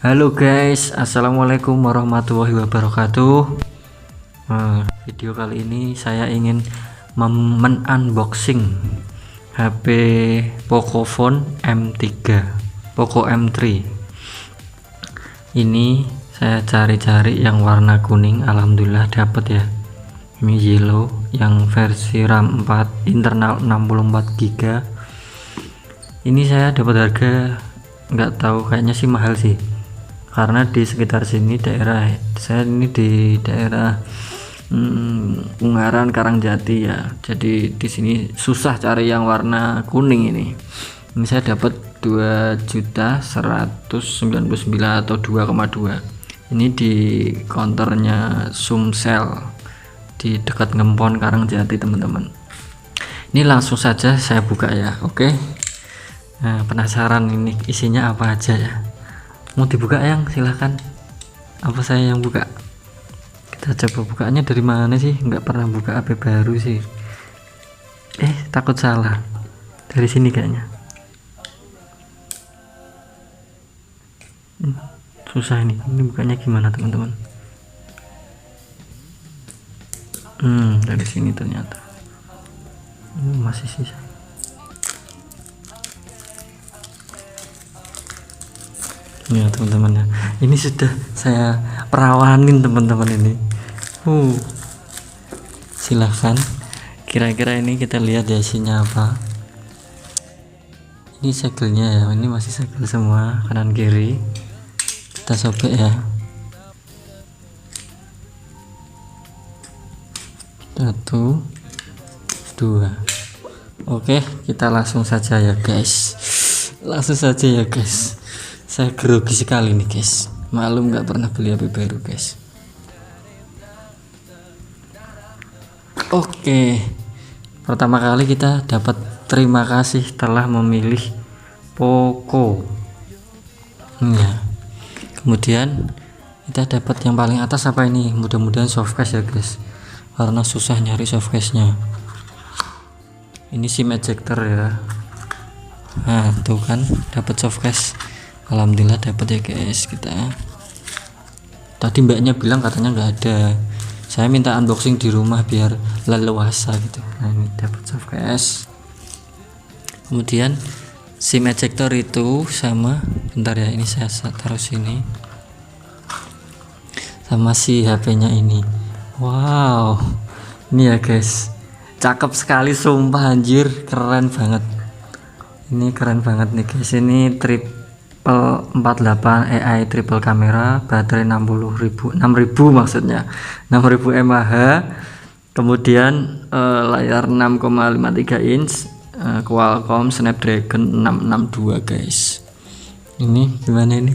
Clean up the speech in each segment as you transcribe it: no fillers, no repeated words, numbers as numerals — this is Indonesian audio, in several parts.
Halo guys, assalamualaikum warahmatullahi wabarakatuh. Video kali ini saya ingin men-unboxing HP Pocophone M3, Poco M3. Ini saya cari-cari yang warna kuning, alhamdulillah dapat ya. Ini yellow yang versi RAM 4 internal 64 GB. Ini saya dapat harga nggak tahu, kayaknya sih mahal sih. Karena di sekitar sini daerah saya ini di daerah Ungaran Karangjati ya, jadi di sini susah cari yang warna kuning ini saya dapat 2.199 atau 2,2. ini di counternya Sumsel di dekat Ngempon Karangjati teman-teman. Ini langsung saja saya buka ya. Oke, nah, penasaran ini isinya apa aja ya. Mau dibuka yang silahkan, apa saya yang buka? Kita coba bukanya dari mana sih, nggak pernah buka HP baru sih. Takut salah, dari sini kayaknya. Susah ini bukanya gimana teman-teman. Dari sini ternyata masih sisa. Ya teman-teman ya, ini sudah saya perawanin teman-teman ini. Silahkan, kira-kira ini kita lihat ya isinya apa. Ini segelnya ya, ini masih segel semua kanan kiri. Kita sobek ya. 1, 2. Oke, kita langsung saja ya guys. Saya grogi sekali nih guys, malum nggak pernah beli HP baru guys. Oke, pertama kali kita dapat terima kasih telah memilih Poco ya. Kemudian kita dapat yang paling atas apa ini, mudah-mudahan softcase ya guys, karena susah nyari softcase-nya. Ini SIM ejector ya. Nah tuh kan, dapat softcase, alhamdulillah dapat ya guys. Kita tadi mbaknya bilang katanya nggak ada, saya minta unboxing di rumah biar leluasa gitu. Nah ini dapat softcase, kemudian SIM ejector itu sama, bentar ya, ini saya taruh sini, sama si HP-nya ini. Wow, ini ya guys, cakep sekali sumpah, anjir keren banget. Ini keren banget nih guys. Ini 48 AI triple kamera, baterai 6000 maksudnya 6000 mAh, kemudian layar 6,53 inch, Qualcomm Snapdragon 662 guys. Ini gimana ini?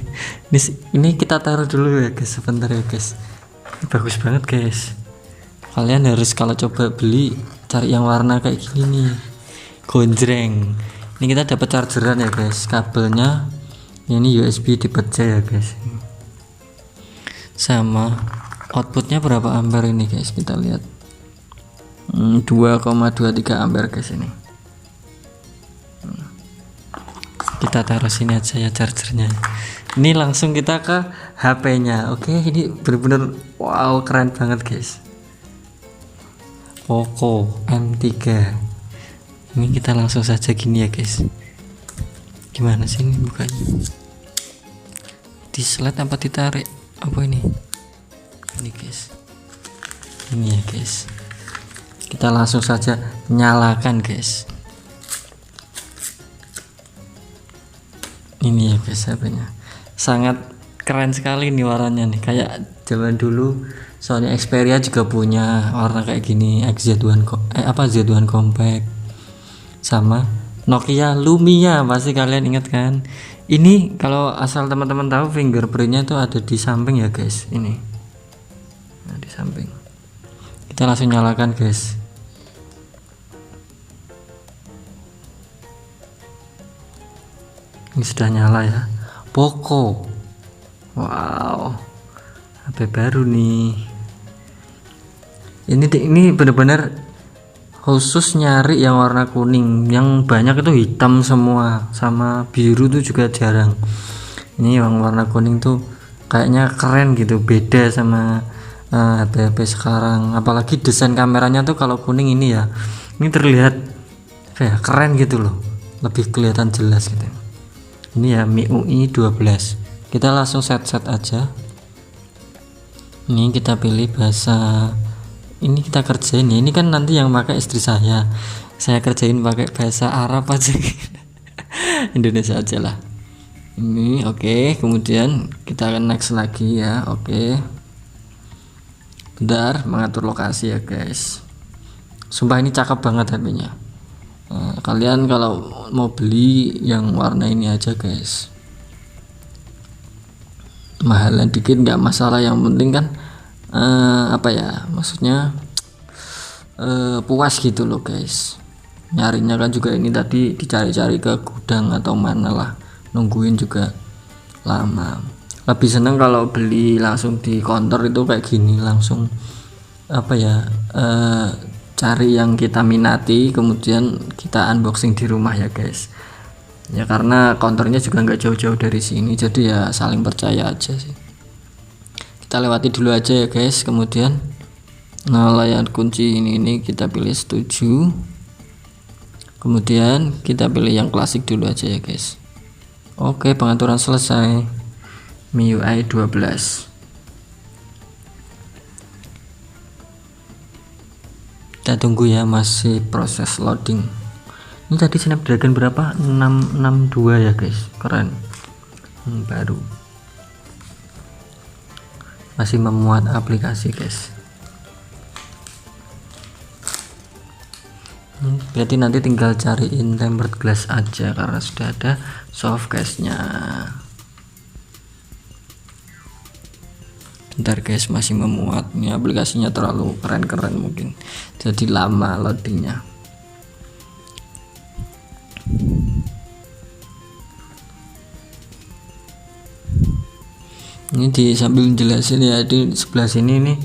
Ini kita taruh dulu ya guys, sebentar ya guys. Ini bagus banget guys. Kalian harus kalau coba beli cari yang warna kayak gini nih, gonjreng. Ini kita dapat chargeran ya guys, kabelnya ini USB tipe C ya guys, sama outputnya berapa ampere ini guys, kita lihat 2,23 ampere guys. Ini kita taruh sini aja ya chargernya. Ini langsung kita ke HP-nya. Oke, ini bener-bener wow, keren banget guys, Poco M3. Ini kita langsung saja gini ya guys. Gimana sih ini bukanya? Di slide apa ditarik? Apa ini? Ini guys. Ini ya guys. Kita langsung saja nyalakan guys. Ini ya guys HP-nya. Sangat keren sekali nih warnanya nih, kayak zaman dulu Sony Xperia juga punya warna kayak gini, Z1 Compact, sama Nokia Lumia, pasti kalian ingat kan. Ini kalau asal teman-teman tahu, fingerprintnya itu ada di samping ya guys. Ini nah, di samping. Kita langsung nyalakan guys. Ini sudah nyala ya, Poco. Wow, HP baru nih. Ini benar-benar khusus nyari yang warna kuning, yang banyak itu hitam semua, sama biru itu juga jarang. Ini yang warna kuning tuh kayaknya keren gitu, beda sama HP-HP sekarang. Apalagi desain kameranya tuh kalau kuning ini ya, ini terlihat kayak keren gitu loh, lebih kelihatan jelas gitu. Ini ya MIUI 12. Kita langsung set aja. Ini kita pilih bahasa, ini kita kerjain ya. Ini kan nanti yang pakai istri saya kerjain pakai bahasa Arab aja. Indonesia aja lah. Ini oke. Kemudian kita akan next lagi ya. Oke. Bentar, mengatur lokasi ya guys. Sumpah ini cakep banget HP-nya. Kalian kalau mau beli yang warna ini aja guys, mahalan dikit nggak masalah, yang penting kan apa ya, maksudnya puas gitu loh guys. Nyarinya kan juga ini tadi dicari-cari ke gudang atau mana lah, nungguin juga lama. Lebih seneng kalau beli langsung di counter itu kayak gini, langsung apa ya, cari yang kita minati kemudian kita unboxing di rumah ya guys ya, karena counternya juga nggak jauh-jauh dari sini, jadi ya saling percaya aja sih. Kita lewati dulu aja ya guys. Kemudian layar kunci ini kita pilih setuju, kemudian kita pilih yang klasik dulu aja ya guys. Oke, pengaturan selesai. MIUI 12. Kita tunggu ya, masih proses loading. Ini tadi Snapdragon berapa? 662 ya guys, keren. Baru masih memuat aplikasi guys. Berarti nanti tinggal cariin tempered glass aja karena sudah ada soft case-nya. Bentar guys, masih memuat. Ini aplikasinya terlalu keren-keren mungkin, jadi lama loadingnya. Ini di sambil jelasin ya, di sebelah sini nih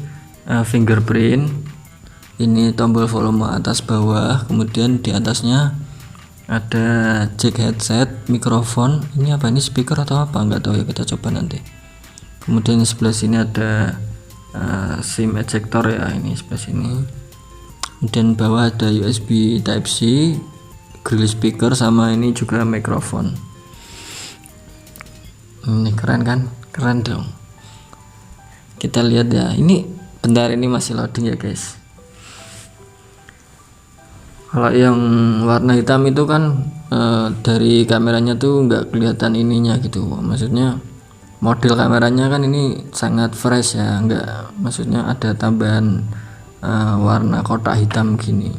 fingerprint, ini tombol volume atas bawah, kemudian di atasnya ada jack headset, mikrofon. Ini apa, ini speaker atau apa nggak tahu ya, kita coba nanti. Kemudian di sebelah sini ada SIM ejector ya, ini sebelah sini. Kemudian bawah ada USB Type C, grill speaker, sama ini juga mikrofon. Ini keren kan? Keren dong. Kita lihat ya, ini bentar, ini masih loading ya guys. Kalau yang warna hitam itu kan dari kameranya tuh nggak kelihatan ininya gitu, maksudnya model kameranya kan ini sangat fresh ya, nggak, maksudnya ada tambahan warna kotak hitam gini.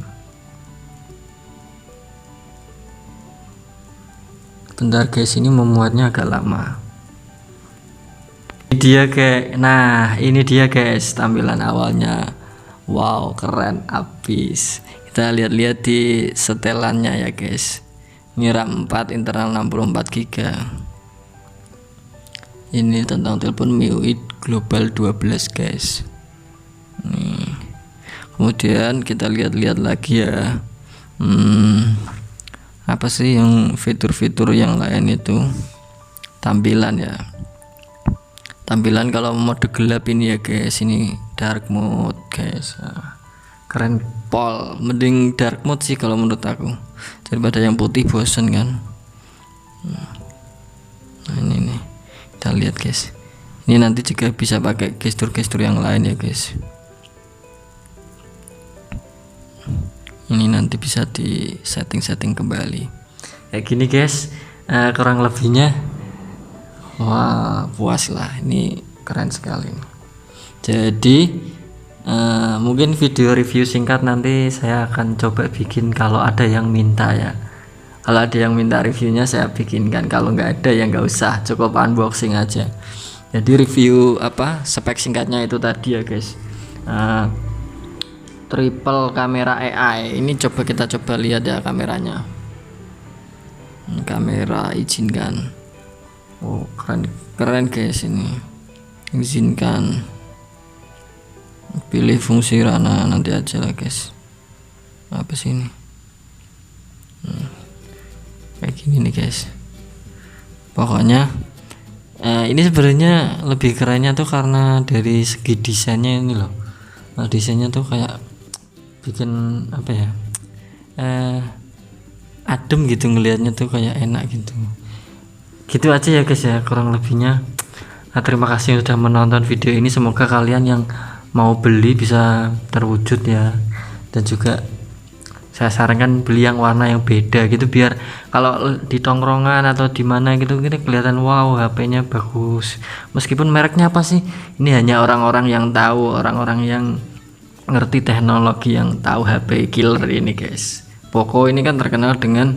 Bentar guys, ini memuatnya agak lama. Ini dia guys tampilan awalnya. Wow, keren abis. Kita lihat-lihat di setelannya ya guys. Ini RAM 4, internal 64 GB. Ini tentang telepon MIUI Global 12 guys. Nih. Kemudian kita lihat-lihat lagi ya. Apa sih yang fitur-fitur yang lain itu? Tampilan ya. Tampilan kalau mode gelap ini ya guys, ini dark mode guys. Keren pol, mending dark mode sih kalau menurut aku, daripada yang putih bosen kan. Nah ini nih, kita lihat guys. Ini nanti juga bisa pakai gestur-gestur yang lain ya guys. Ini nanti bisa di setting kembali kayak gini guys. Kurang lebihnya, wah puas lah, ini keren sekali. Jadi mungkin video review singkat nanti saya akan coba bikin kalau ada yang minta ya. Kalau ada yang minta reviewnya saya bikinkan, kalau nggak ada ya nggak usah, cukup unboxing aja. Jadi review apa spek singkatnya itu tadi ya guys. Triple kamera AI ini kita coba lihat ya kameranya. Kamera izinkan. Oh keren guys, ini izinkan, pilih fungsi rana, nanti aja lah guys. Apa sih ini? Kayak gini nih guys. Pokoknya Ini sebenarnya lebih kerennya tuh karena dari segi desainnya ini loh. Desainnya tuh kayak bikin apa ya, adem gitu ngelihatnya tuh, kayak enak gitu. Gitu aja ya guys ya kurang lebihnya. Terima kasih sudah menonton video ini, semoga kalian yang mau beli bisa terwujud ya. Dan juga saya sarankan beli yang warna yang beda gitu, biar kalau di tongkrongan atau di mana gitu kita kelihatan wow HP-nya bagus. Meskipun mereknya apa sih, ini hanya orang-orang yang tahu, orang-orang yang ngerti teknologi yang tahu HP killer ini guys. Poco ini kan terkenal dengan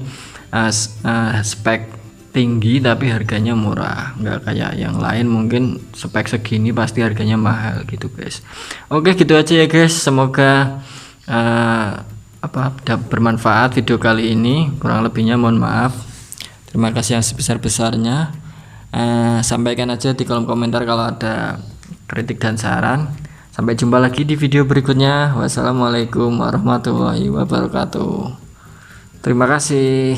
spek tinggi tapi harganya murah, nggak kayak yang lain mungkin spek segini pasti harganya mahal gitu guys. Oke gitu aja ya guys, semoga bermanfaat video kali ini, kurang lebihnya mohon maaf. Terima kasih yang sebesar-besarnya. Sampaikan aja di kolom komentar kalau ada kritik dan saran. Sampai jumpa lagi di video berikutnya. Wassalamualaikum warahmatullahi wabarakatuh. Terima kasih.